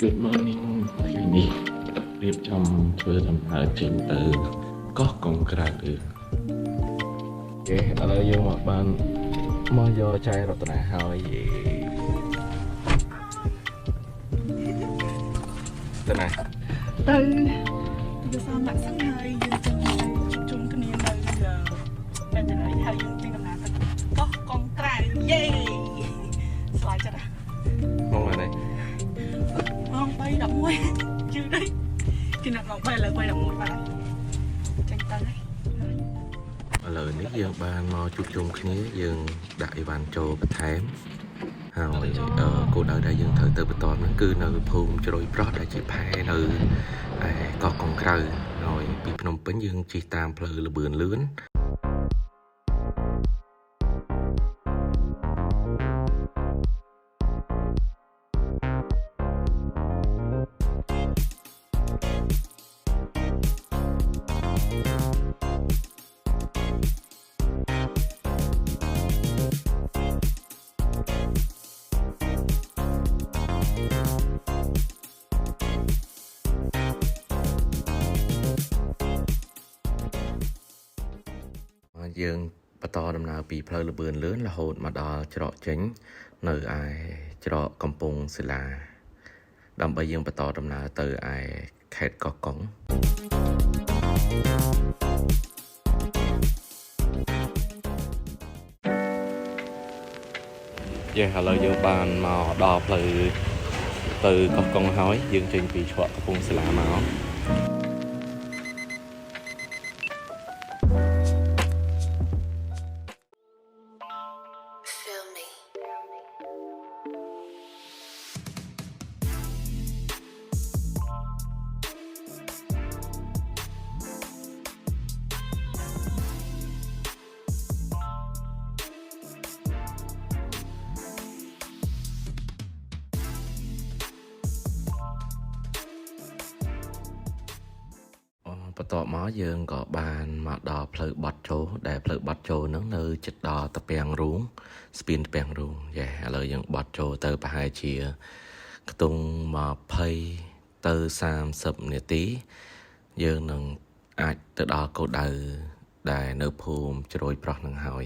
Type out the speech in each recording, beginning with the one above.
Good morning ថ្ងៃនេះរៀបចំធ្វើដំណើរចេញទៅកោះកុងក្រៅអូខេឥឡូវយើងមកបានមកយកចាយរតនាហើយទៅណាទៅសាមដាក់សិនហើយយើងជុំគ្នានៅតែទៅហើយយើងចេញដំណើរទៅកោះកុងក្រៅយេស្លាយចិត្តមកមកនេះម៉ោង3:11ជឿទេគេណាត់ម៉ោង3ឥឡូវ3:11បាទចេញទៅហើយឥឡូវនេះយើងបានមកជួបជុំគ្នាយើងដាក់អីវ៉ាន់ចូលបន្ថែមហើយគោលដៅដែលយើងត្រូវទៅបន្តហ្នឹងគឺនៅភូមិជ្រោយប្រោះដែលជាផែនៅកោះកុងក្រៅហើយពីភ្នំពេញយើងជិះតាមផ្លូវលបឿនលឿនយើងបន្តដំណើរពីផ្លូវលបឿនលឿនរហូតមកដល់ច្រកចេញនៅឯច្រកកំពង់សិលាដើម្បីយើងបន្តដំណើរទៅឯខេត្តកោះកុងឥឡូវយើងបានមកដល់ផ្លូវទៅកោះកុងហើយយើងចេញពីច្រកកំពង់សិលាមកបន្ទាប់មកយើងក៏បានមកដល់ផ្លូវបត់ចូលដែលផ្លូវបត់ចូលហ្នឹងនៅជិតដល់តាពាំងរូងស្ពានតាពាំងរូងឥឡូវយើងបត់ចូលទៅប្រហែលជាខ្ទង់20ទៅ30នាទីយើងនឹងអាចទៅដល់គោលដៅដែលនៅភូមិជ្រោយប្រោះនឹងហើយ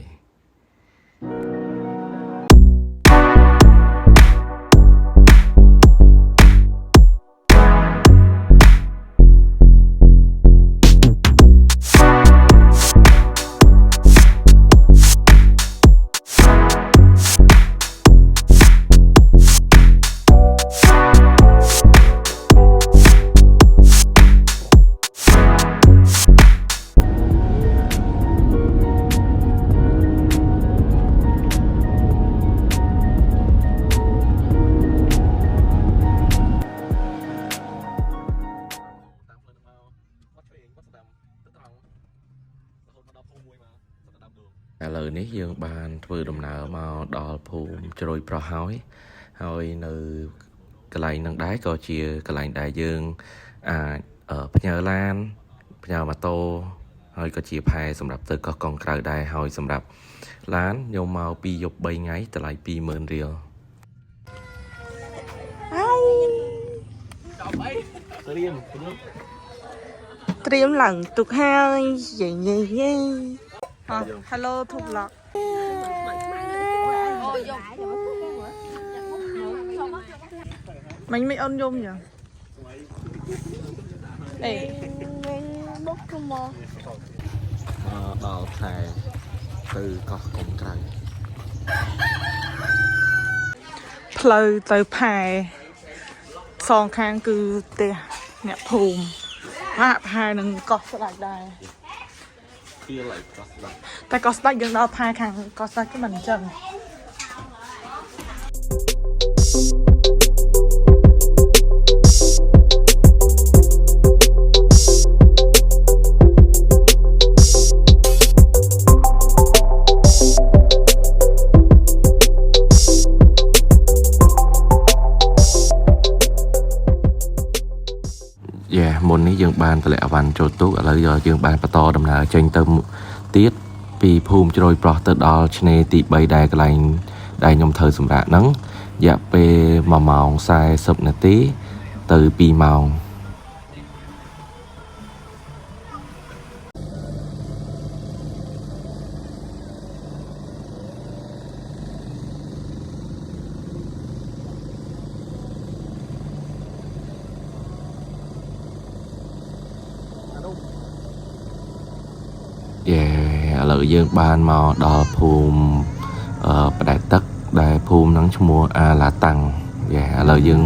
ឥឡូវនេះយើងបានធ្វើដំណើរមកដល់ភូមិជ្រោយប្រោះហើយនៅកន្លែងហ្នឹងដែរក៏ជាកន្លែងដែលយើងអាចផ្ញើឡានផ្ញើម៉ូតូហើយក៏ជាផែសម្រាប់ទៅកោះកុងក្រៅដែរហើយសម្រាប់ឡានយកមកពីយប់3ថ្ងៃតម្លៃ20,000រៀលត្រៀមឡើងទុកហើយយេHello ធុបឡកមិនអូនយំចឹងអេបុកមកដល់ខែទៅកោះកុងក្រៅផ្លូវទៅផែសងខាងគឺផ្ទះអ្នកភូមិហាក់ផែនឹងកោះស្ដាច់ដែរតែកោះស្ដាច់យើងដល់ផែខាងកោះស្ដាច់គឺមិនអញ្ចឹងមុននេះយើងបានតម្លាក់អវ៉ាន់ចូលទូកឥឡូវយើងបានបន្តដំណើរចេញទៅទៀតពីភូមិជ្រោយប្រោះទៅដល់ឆ្នេរទី3ដែលកន្លែងដែលខ្ញុំត្រូវសម្រាប់ហ្នឹងរយៈពេល1ម៉ោង40នាទី từ 2 ម៉ោង ឥឡូវយើងបានមកដល់ភូមិផ្ដែតទឹកដែលភូមិហ្នឹងឈ្មោះអាឡាតាំងឥឡូវយើង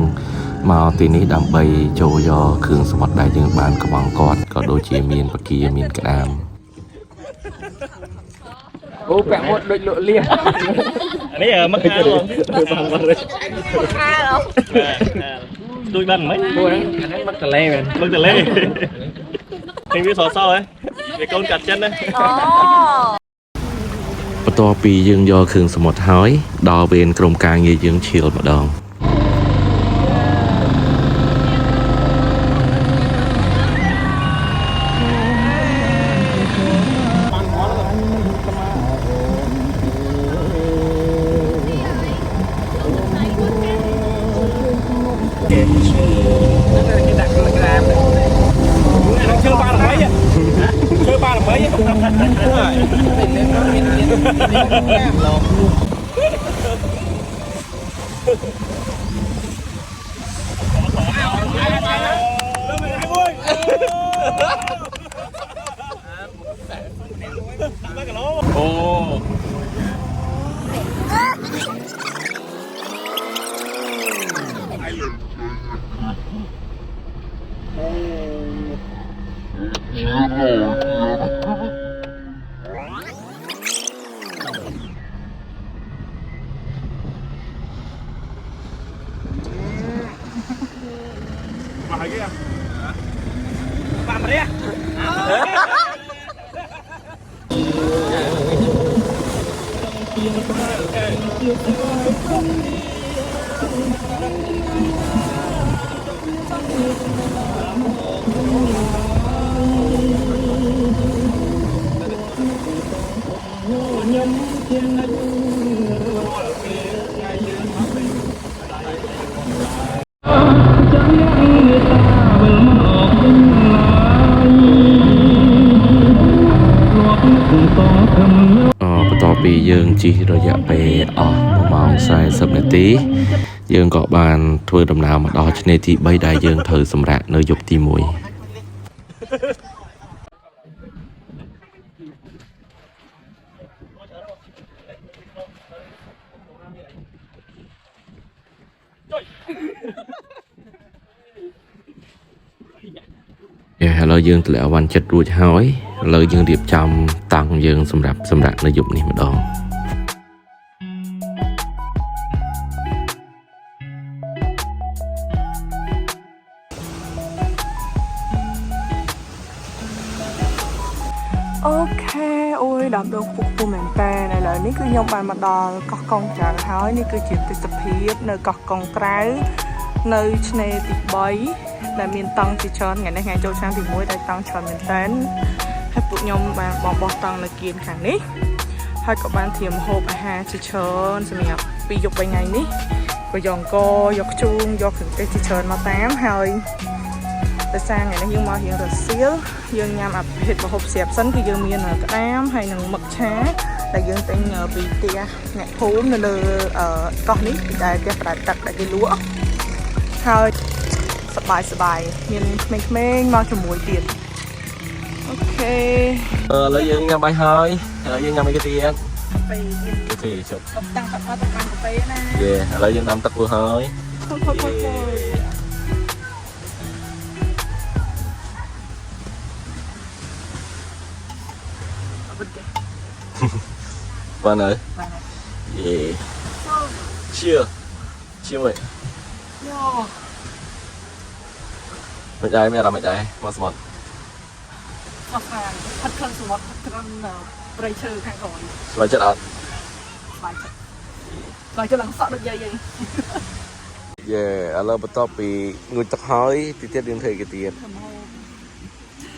មកទីនេះដើម្បីចូលយកគ្រឿងសមុទ្រដែលយើងបានកំងគាត់ក៏ដូចជាមានបកាមានក្តាម អូពាក់មុតដូចលក់លៀស នេះមកខាងមកខាងដូចបានមិន ពួកហ្នឹងមកតលេមែន មកតលេនេះវាសសហ៎វាកូនកាត់ចិនណា បន្ទាប់ពីយើងយកគ្រឿងសមុទ្រហើយដល់វេនក្រុមការងារយើងឈៀលម្ដង chơi ba là mấy vậy chơi ba là mấy vậy ồ Làm gì?បន្ទាប់ពីយើងជិះរយៈពេលអស់ 1 ម៉ោង 40 នាទី យើងក៏បានធ្វើដំណើរមកដល់ឆ្នេរទី 3 ដែលយើងត្រូវសម្រាកនៅយប់ទី 1 ឥឡូវយើងទម្លាក់អវ៉ាន់ចិត្តរួចហើយឥឡូវយើងរៀបចំតាំងយើងសម្រាប់សម្រាប់នៅយប់នេះម្ដង អូខេអូយដល់ដងពុកពុំមែនតើឥឡូវនេះគឺខ្ញុំបានមកដល់កោះកុងច្រើនហើយនេះគឺជាទេសភាពនៅកោះកុងក្រៅនៅឆ្នេរទី 3 ដែលមានតង់ជាច្រើនថ្ងៃនេះថ្ងៃចូលឆ្នាំទី 1 ដែលតង់ច្រើនមែនតើហើយពួកខ្ញុំបានបោះតង់នៅគៀនខាងនេះហើយក៏បានធៀមហូបអាហារជាច្រើនសម្រាប់ពីយប់ 3 ថ្ងៃនេះក៏យកអង្គយកខ្ជូងយកគ្រឿងទេសជាច្រើនមកតាមហើយដោយសារថ្ងៃនេះយើងមករៀងរសៀលយើងញ៉ាំអាប្រភេទម្ហូបស្រាប់សិនគឺយើងមានក្តាមហើយនឹងមឹកឆាដែលយើងទិញពីផ្ទះអ្នកភូមិនៅលើកោះនេះដែលផ្ទះប្រដាទឹកដែលគេលក់ហើយសប្បាយមានក្មេងៗមកជាមួយទៀតអូខេ ឥឡូវយើងញ៉ាំបាយហើយយើងញ៉ាំអីទៀត កាហ្វេជប់តាំងកាហ្វេណា ឥឡូវយើងដាំទឹកធ្វើហើយ Bạn ơi. Yeah. Cheers. Cheers mày. Mày đây mày làm mày đây, mà smart. អស់ខាងផិតខឹងសមុទ្រផិតខឹងព្រៃឈើខាងក្រោយ Mày chếtអត់ បាយចិត្តឡើងសក់ដូចយាយ យេឥឡូវបន្ទាប់ពីងូតទឹកហើយទីទៀតយើងធ្វើគេទៀត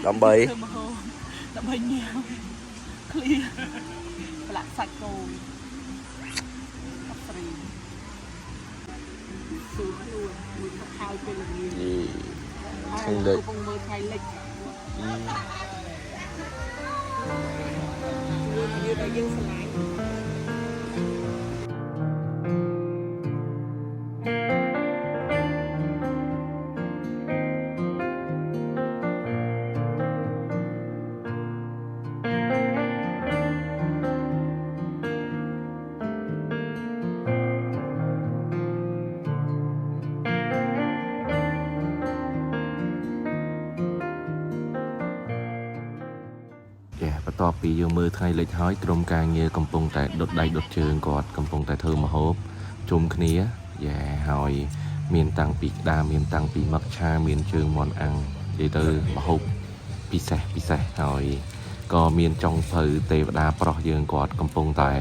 ដើម្បី ដើម្បីញ៉ាំឃ្លៀប្រឡាក់សាច់គោអត់ស្រី สูงนู่นมือเท้าเป็นอย่างนี้ นี่ คงเลยคงมือไทยเล็กยืดไปยืดสไลด์ បន្ទាប់ពីយើងមើលថ្ងៃលិចហើយក្រុមការងារកំពុងតែដុតដៃដុតជើងគាត់កំពុងតែធ្វើម្ហូបជុំគ្នាហើយមានតាំងពីក្តារមានតាំងពីមឹកឆាមានជើងមាន់អាំងនិយាយទៅម្ហូបពិសេសហើយក៏មានចុងភៅទេវតាប្រុសយើងគាត់កំពុងតែ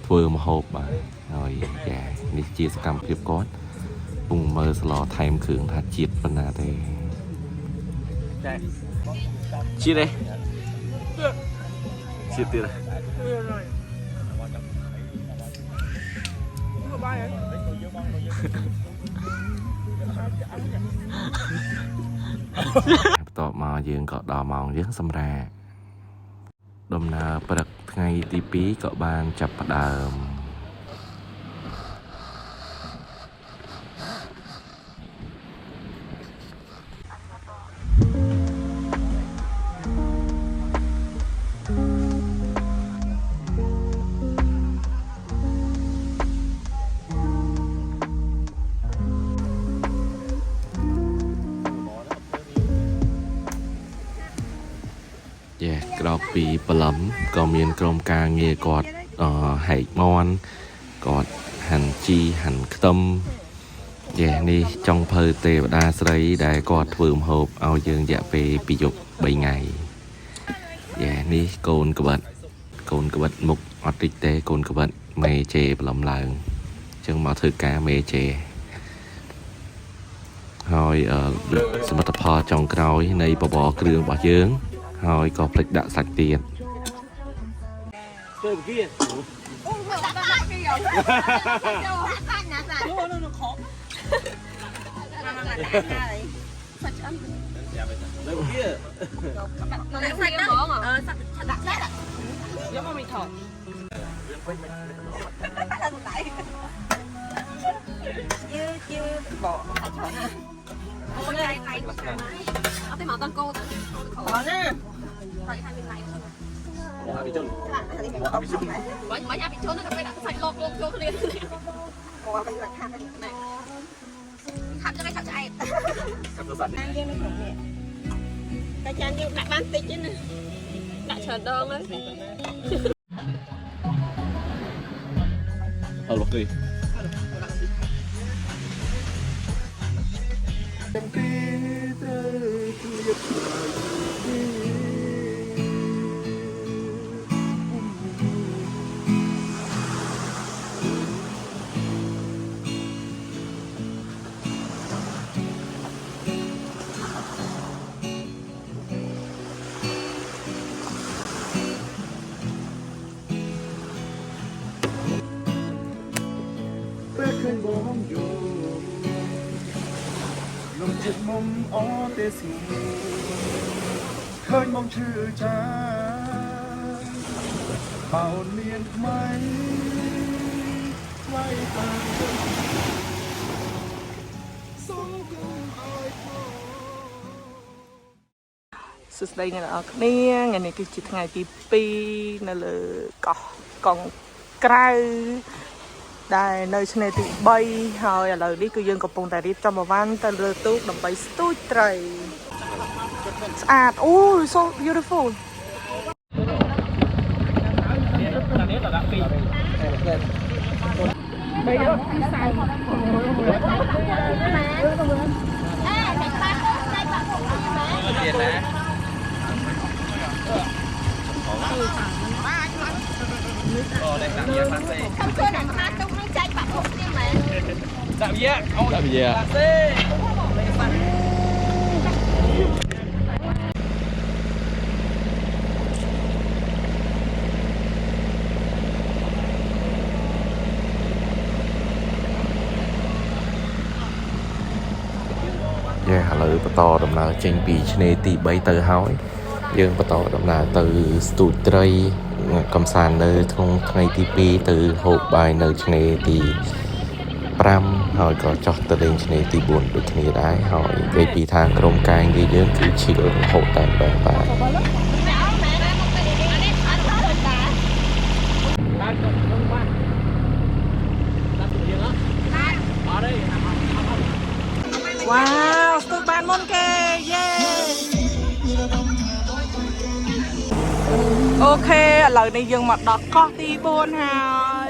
ធ្វើម្ហូបបាទហើយនេះជាសកម្មភាពគាត់ពុំមើលស្លោថែមគ្រឿងថាជាតិប៉ុណ្ណាទេជាតិទេជាតិទៀតបន្ទាប់មកយើងក៏ដល់ម៉ោងយើងសម្រាប់ដំណើរព្រឹកថ្ងៃទី2ក៏បានចាប់ផ្ដើមក្រោកពីព្រលឹមក៏មានក្រុមការងារគាត់ហែកមាន់គាត់ហាន់ជីហាន់ខ្ទឹមនេះចុងភៅទេវតាស្រីដែលគាត់ធ្វើម្ហូបឲ្យយើងរយៈពេល2យប់3ថ្ងៃនេះកូនក្បិតមុខអត់តិចទេកូនក្បិតមេជេព្រលឹមឡើងអញ្ចឹងមកធ្វើការមេជេហើយសមិទ្ធផលចុងក្រោយនៃបបរគ្រឿងរបស់យើងហើយក៏ភ្លេចដាក់សាច់ទៀតអូដាក់គេយកសាច់ណាសាច់នោះខំសាច់ឆ្អិនលើkia nó lấy sạch đó sạch đặt sạch ạ giống mà mình thổi chưa bỏ sạch chó nè ôi này nàyเอาไปหมอตอนโก้ขอนะใส่ให้เป็นไรbị chôn bỏ nhà bị chôn nó phải đặt sạch lột chôn liền này khắp cho cái khắp cho ai ăn riêng nó không nhẹ cái chan riêng đặt bán tít chứ nè đặt chờ đơn đấy lột điចិត្តមុំអទេសីឃើញមុំឈឺចាបោនមានថ្មីថ្មីតាមសូមគុំអើយផងសួស្តីអ្នកនរគ្នាថ្ងៃនេះគឺជាថ្ងៃទី2នៅលើកោះកុងក្រៅដែលនៅឆ្នេរទី3ហើយឥឡូវនេះគឺយើងកំពុងតែរៀបចំអវ៉ាន់ទៅលើទូកដើម្បីស្ទូចត្រីស្អាតអូ so beautiful Dạo dịa, dạo dịa. បន្តដំណើរចេញពីឆ្នេរទី3ទៅហើយយើងបន្តដំណើរទៅស្ទូចត្រីកំសាន្តនៅក្នុងថ្ងៃទី2ទៅហូបបាយនៅឆ្នេរទី5ហើយក៏ចុះទៅលេងឆ្នេរទី4ដូចគ្នាដែរហើយនិយាយពីថាក្រុមការងារយើងគឺឈៀលរហូតតែម្ដងបាទវ៉ាវស្ទូចបានមុនគេយេអូខេឥឡូវនេះយើងមកដល់កោះទី4ហើយ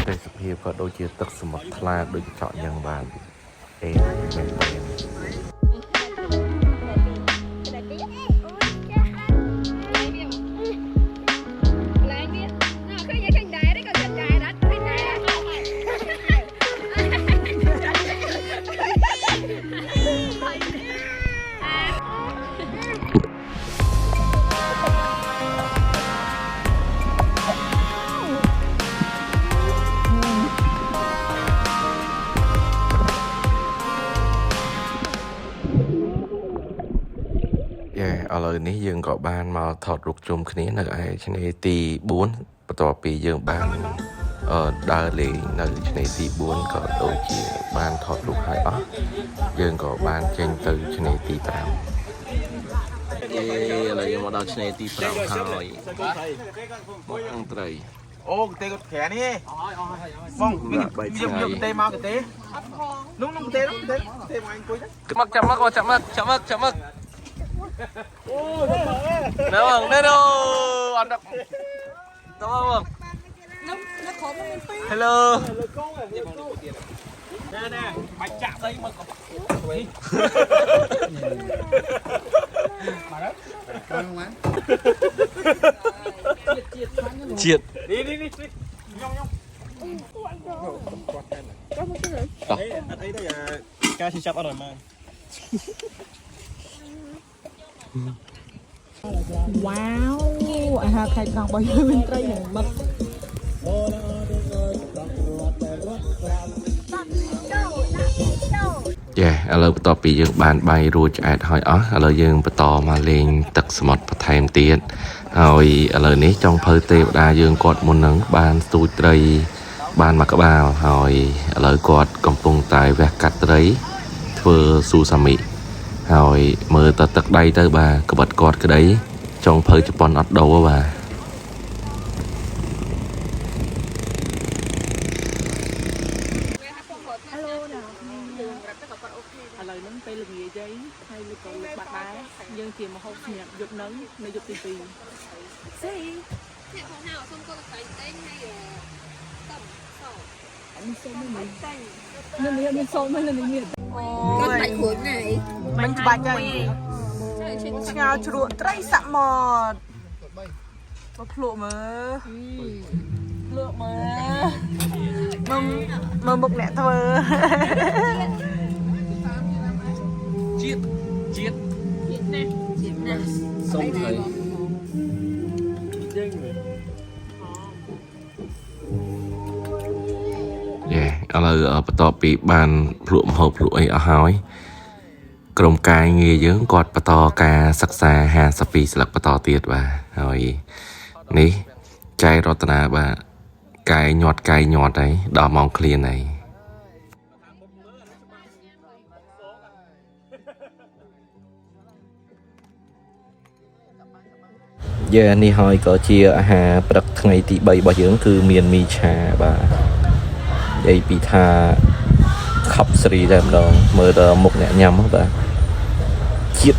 ទេសភាពក៏ដូចជាទឹកសមុទ្រថ្លាដូចចក់យ៉ាងបានមែនទេឥឡូវនេះយើងក៏បានមកថតរូបជុំគ្នានៅឯឆ្នេរទី4បន្ទាប់ពីយើងបានដើរលេងនៅឆ្នេរទី4ក៏ដូចជាបានថតរូបហើយអស់យើងក៏បានចេញទៅឆ្នេរទី5ឥឡូវយើងមកដល់ឆ្នេរទី5ហើយមកអង្គត្រីអូកទេគាត់ក្រានេះបងយកទេមកកទេនោះទេមកអញអង្គុយចាំមកអូណ៎បងណែណូអត់ដល់បងនៅខំមានពីរ Hello ណែបាច់ចាក់ស្អីមកក៏ជាតិនេះខ្ញុំអត់អីទេការឈឺចាប់អត់ហើយមកវ៉ាវអាហារខែកោះរបស់យើងមានត្រីយ៉ាងម៉ឹកឥឡូវបន្ទាប់ពីយើងបានបាយរួចឆ្អែតហើយអស់ឥឡូវយើងបន្តមកលេងទឹកសមុទ្របន្ថែមទៀតហើយឥឡូវនេះចុងភៅទេវតាយើងគាត់មុននឹងបានស្ទូចត្រីបានមកក្បាលហើយឥឡូវគាត់កំពុងតែវះកាត់ត្រីធ្វើស៊ូសាមីហើយមើលទៅទឹកដៃទៅបាទក្បិតគាត់ក្តីចុងភៅជប៉ុនអត់ដូរបាទពេលល្ងាចអីហើយលើកលើបាត់ដែរយើងជាមហូបសម្រាប់យប់នឹងនៅយប់ទី2ស៊ីអ្នកផងណាសុំគាត់តែតែហើយតំសអត់សុំមិនតែនៅមានសុំមិននៅមានអូយបាច់រួចណាមិនបាច់ហើយឆ្ងល់ជ្រក់ត្រីសមុទ្រមកភ្លក់មើលមើលមុខអ្នកធ្វើជាតិណាសុំហើយឥឡូវបន្ទាប់ពីបានភ្លក់ម្ហូបភ្លក់អីអស់ហើយក្រុមការងារយើងគាត់បន្តការសិក្សា52ស្លឹកបន្តទៀតបាទហើយនេះចៃរតនាបាទកាយញាត់ហើយដល់ម៉ោងឃ្លានហើយនេះហើយក៏ជាអាហារព្រឹកថ្ងៃទី3របស់យើងគឺមានមីឆាបាទនិយាយពីថាខប់ស្រីតែម្ដងមើលដល់មុខអ្នកញ៉ាំបាទជា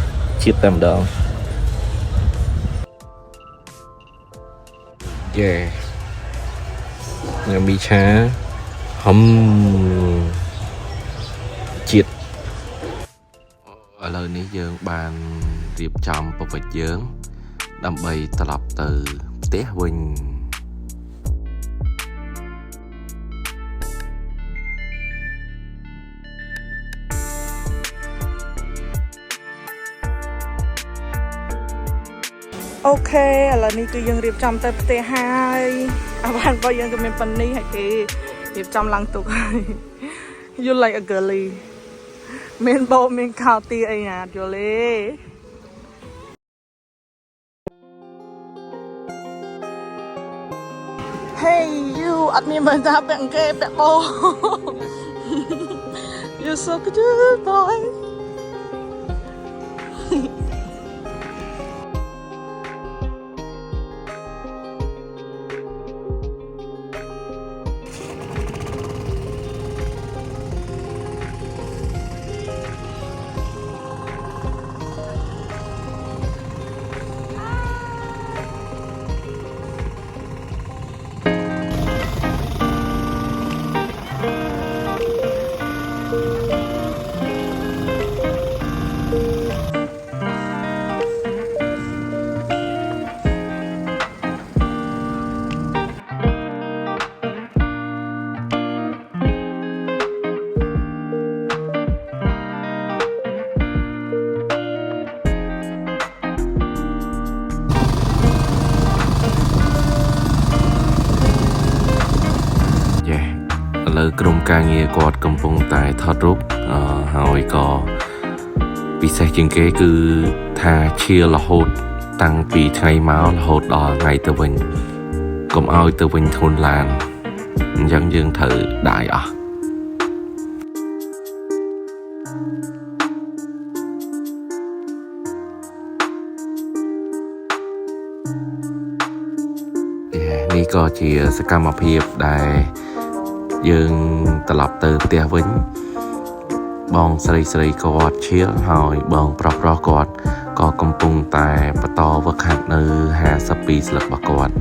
តិតែម្ដងញ៉ាំមីឆាហឹមជាតិឥឡូវនេះយើងបានរៀបចំប្រវត្តិយើងដើម្បីត្រឡប់ទៅផ្ទះវិញ អ អូខេឥឡូវនេះគឺយើងរៀបចំទៅផ្ទះហើយអាបានរបស់យើងក៏មានប៉ុណ្នេះហើយគេរៀបចំឡើងទុកហើយ You like a girly មានបោមានខោទីអីណាយល់ទេ Hey you អត់មានមើលថាពាក់គេពាក់បោ You're so good boyឥឡូវក្រុមការងារគាត់កំពុងតែថតរូបហើយក៏ពិសេសជាងគេគឺថាឈៀររហូតតាំងពីថ្ងៃមករហូតដល់ថ្ងៃទៅវិញកុំឲ្យទៅវិញធន់ឡានអញ្ចឹងយើងត្រូវដាយអស់នេះក៏ជាសកម្មភាពដែលយើងត្រឡប់ទៅផ្ទះវិញបងស្រីគាត់ឈៀលហើយបងប្រុសគាត់ក៏កំពុងតែបន្តវឹកហាត់នៅ52ស្លឹករបស់គាត់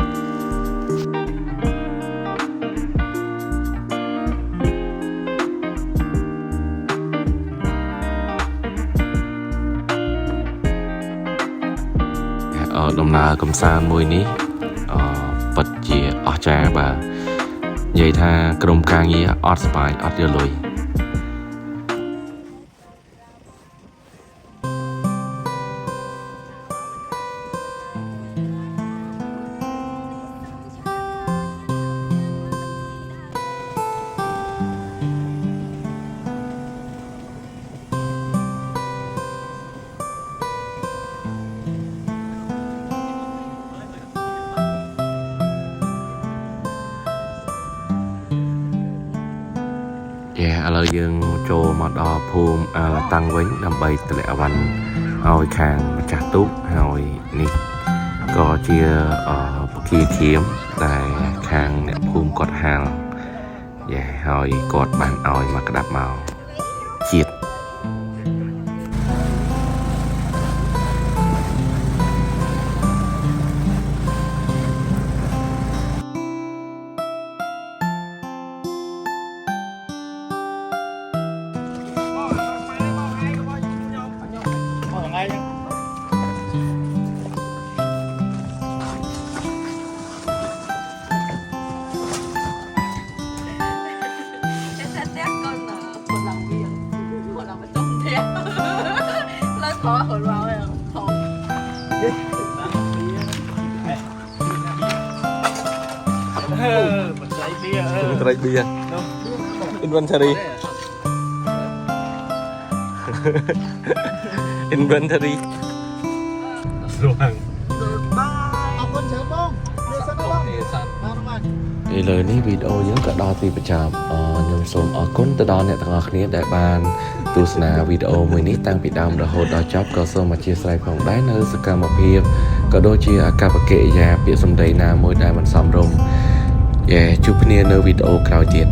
ដំណើរកំសាន្តមួយនេះពិតជាអស្ចារ្យបាទនិយាយថាក្រុមការងារអត់ស្បាយអត់យកលុយឥឡូវយើងចូលមកដល់ភូមិតាំងវិញដើម្បីទម្លាក់អវ៉ាន់ឲ្យខាងម្ចាស់ទូកហើយនេះក៏ជាពគីធៀមដែលខាងអ្នកភូមិគាត់ហាលហើយគាត់បានឲ្យមកក្តាប់មកជាតិត្រីបៀ inventory inventory ស្រួលអរគុណច្រើនបងនេះសិនបងនេះសិនបាទឥឡូវនេះវីដេអូយើងក៏ដល់ទីបញ្ចប់ខ្ញុំសូមអរគុណទៅដល់អ្នកទាំងអស់គ្នាដែលបានទស្សនាវីដេអូមួយនេះតាំងពីដើមរហូតដល់ចប់ក៏សូមអធិស្ឋានផងដែរនៅសកម្មភាពក៏ដូចជាអាកប្បកិរិយាពាក្យសម្ដីណាមួយដែលមិនសមរម្យជួបគ្នានៅវីដេអូក្រោយទៀត